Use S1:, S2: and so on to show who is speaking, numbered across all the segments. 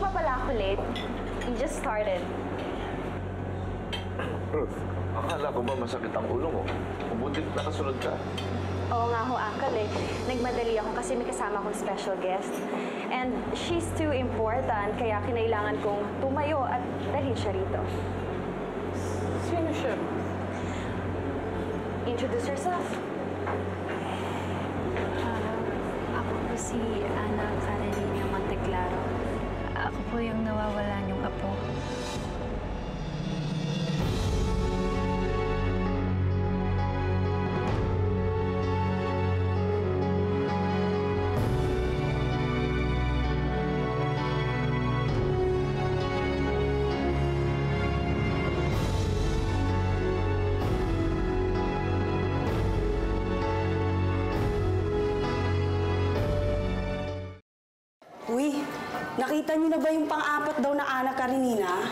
S1: pa pala ako late. You just started.
S2: Ruth, akala ko ba masakit ang ulo mo? Mabutit nakasunod ka.
S1: Oo nga ho, Uncle eh. Nagmadali ako kasi may kasama akong special guest. And she's too important, kaya kinailangan kong tumayo at dalhin siya rito.
S3: Sino siya?
S1: Introduce yourself.
S4: Ako po si Ana Karenina Monteclaro. Ako po yung nawawalan yung apo.
S5: Uy, nakita niyo na ba yung pang-apat daw na Ana Karenina?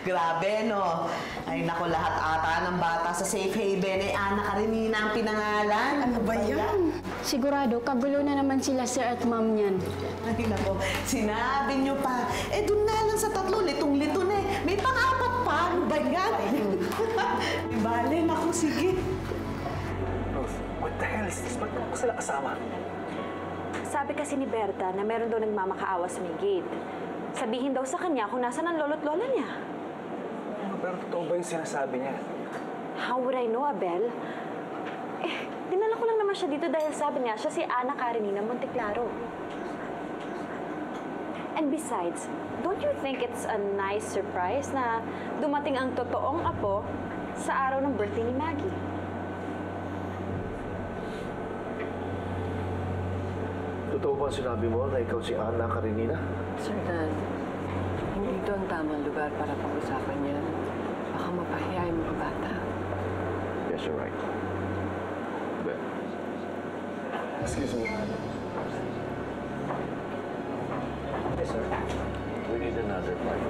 S3: Grabe, no? Ay, naku, lahat ata ng bata sa safe haven ay Ana Karenina ang pinangalan.
S5: Ano ba yan?
S6: Sigurado, kagulo na naman sila sir at ma'am niyan.
S3: Ay, naku, sinabi niyo pa. Eh, dun na lang sa tatlo, litong-lito na eh. May pang-apat pa, ano ba yan? Bale, naku, sige.
S2: Ruth, what the hell is this? Ba't mo ko sila kasama?
S1: Sabi kasi ni Berta na meron daw nagmamakaawa sa may gate. Sabihin daw sa kanya kung nasaan ang lolo't lola niya.
S2: Pero totoo ba yung sinasabi niya?
S1: How would I know, Abel? Eh, dinala ko lang naman siya dito dahil sabi niya siya si Ana Karenina Monteclaro. And besides, don't you think it's a nice surprise na dumating ang totoong apo sa araw ng birthday ni Maggie?
S2: Totoo ba sinabi mo na ikaw si Ana Karenina?
S7: Sir Dan, hindi ito ang tamang lugar para pag-usapan yan. Baka mapahiya yung mga bata.
S2: Yes, you're right. But, excuse me. Yes, sir. We need another part.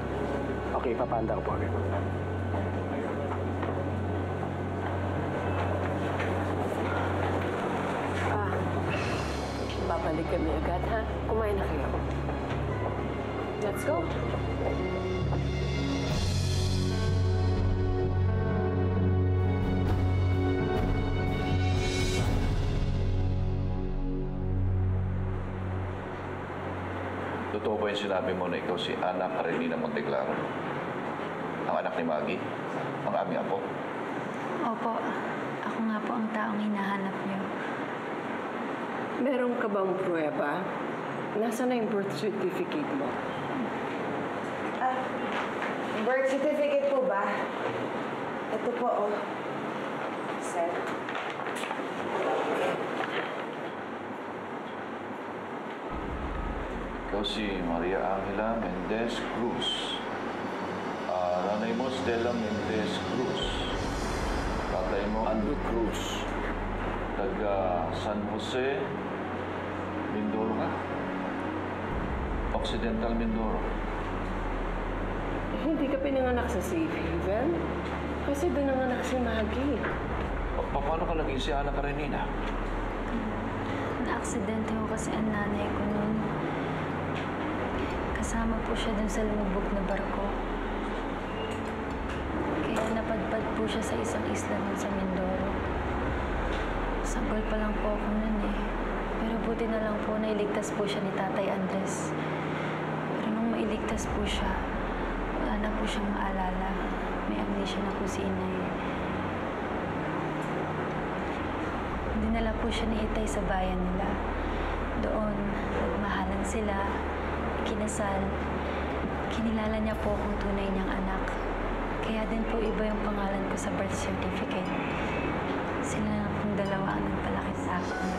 S8: Okay, papanda ko po agad.
S7: Babalik kami agad, ha? Kumain na kayo. Let's go.
S2: Totoo ba yung sinabi mo na ikaw si Ana Karenina Monteclaro? Ang anak ni Maggie? Ang aming apo?
S4: Opo, ako nga po ang taong hinahanap niyo.
S7: Meron ka bang pruweba? Nasaan na yung birth certificate mo?
S5: Birth certificate po ba? Ito po, oh. Sir.
S2: Ikaw si Maria Angela Mendez Cruz. Nanay mo, Stella Mendez Cruz. Tatay mo, Andrew Cruz. Taga San Jose, Mindoro ka? Occidental Mindoro.
S7: Hindi ka pinanganak sa safe haven? Kasi doon nanganak si Maggie.
S2: Paano ka naging si Ana Karenina?
S4: Na-aksidente ko kasi ang nanay ko noon. Kasama po siya dun sa lumubog na barko. Kaya napadpad po siya sa isang isla dun sa Mindoro. Sanggol pa lang po ako nun eh. Pero buti na lang po na iligtas po siya ni Tatay Andres. Pero nung mailigtas po siya, wala na po siyang maalala. May amnesia na po si Inay. Dinala po siya ni Itay sa bayan nila. Doon, nagmahalan sila, ikinasal. Kinilala niya po kung tunay niyang anak. Kaya din po iba yung pangalan ko sa birth certificate. Sila na pong dalawa ang nagpalaki sa akin.